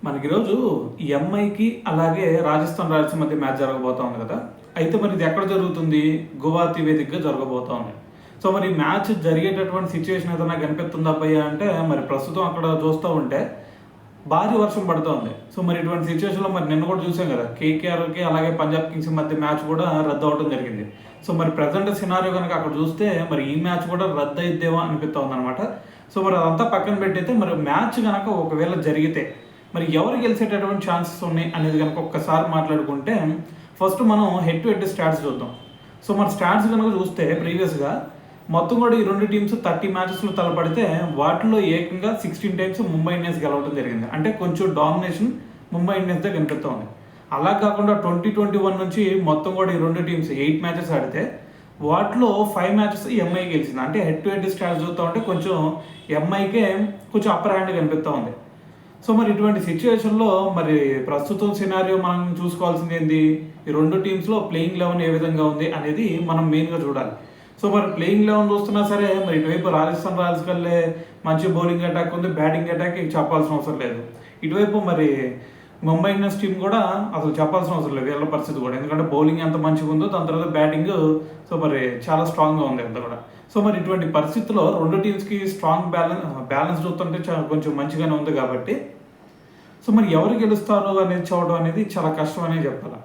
మనకి ఈరోజు ఎంఐకి అలాగే రాజస్థాన్ రాయల్స్ మధ్య మ్యాచ్ జరగబోతా ఉంది కదా. అయితే మరి ఇది ఎక్కడ జరుగుతుంది? గువాహతి వేదికగా జరగబోతా ఉంది. సో మరి మ్యాచ్ జరిగేటటువంటి సిచ్యువేషన్ ఏదైనా కనిపిస్తుందా భయ్య అంటే మరి ప్రస్తుతం అక్కడ చూస్తూ ఉంటే భారీ వర్షం పడుతోంది. సో మరి ఇటువంటి సిచ్యువేషన్లో మరి నిన్న కూడా చూసాం కదా, కేకేఆర్కి అలాగే పంజాబ్ కింగ్స్ మధ్య మ్యాచ్ కూడా రద్దు అవడం జరిగింది. సో మరి ప్రజెంట్ సినారియో కనుక అక్కడ చూస్తే మరి ఈ మ్యాచ్ కూడా రద్దు అయిద్దేమో అనిపిస్తూ ఉందన్నమాట. సో మరి అదంతా పక్కన పెట్టయితే మరి మ్యాచ్ కనుక ఒకవేళ జరిగితే మరి ఎవరు గెలిచేటటువంటి ఛాన్సెస్ ఉన్నాయి అనేది కనుక ఒక్కసారి మాట్లాడుకుంటే ఫస్ట్ మనం హెడ్ టు హెడ్ స్టాట్స్ చూద్దాం. సో మన స్టాట్స్ కనుక చూస్తే ప్రీవియస్గా మొత్తం కూడా ఈ రెండు టీమ్స్ 30 మ్యాచెస్లో తలపడితే వాటిలో ఏకంగా 16 టైమ్స్ ముంబై ఇండియన్స్ గెలవడం జరిగింది. అంటే కొంచెం డామినేషన్ ముంబై ఇండియన్స్దే కనిపిస్తుంది. అలా కాకుండా 2021 నుంచి మొత్తం కూడా ఈ రెండు టీమ్స్ 8 మ్యాచెస్ ఆడితే వాటిలో 5 మ్యాచెస్ ఎంఐ గెలిచింది. అంటే హెడ్ టు హెడ్ స్టాట్స్ చూస్తూ ఉంటే కొంచెం ఎంఐకే కొంచెం అప్పర్ హ్యాండ్ కనిపిస్తూ ఉంది. సో మరి ఇటువంటి సిచ్యువేషన్లో మరి ప్రస్తుతం సినారియో మనం చూసుకోవాల్సింది ఏంది, ఈ రెండు టీమ్స్లో ప్లేయింగ్ 11 ఏ విధంగా ఉంది అనేది మనం మెయిన్గా చూడాలి. సో మరి ప్లేయింగ్ 11 చూస్తున్నా సరే మరి ఇటువైపు రాజస్థాన్ రాయల్స్ కల్లే మంచి బౌలింగ్ అటాక్ ఉంది, బ్యాటింగ్ అటాక్ చెప్పాల్సిన అవసరం లేదు. ఇటువైపు మరి ముంబై ఇండియన్స్ టీం కూడా అసలు చెప్పాల్సిన అవసరం లేదు వీళ్ళ పరిస్థితి కూడా, ఎందుకంటే బౌలింగ్ ఎంత మంచిగా ఉందో దాని తర్వాత బ్యాటింగ్ సో మరి చాలా స్ట్రాంగ్గా ఉంది అంతా కూడా. సో మరి ఇటువంటి పరిస్థితుల్లో రెండు టీమ్స్కి స్ట్రాంగ్ బ్యాలెన్స్ చూస్తుంటే కొంచెం మంచిగానే ఉంది కాబట్టి సో మరి ఎవరు గెలుస్తారు అనేది చూడడం అనేది చాలా కష్టం అనే చెప్పాలి.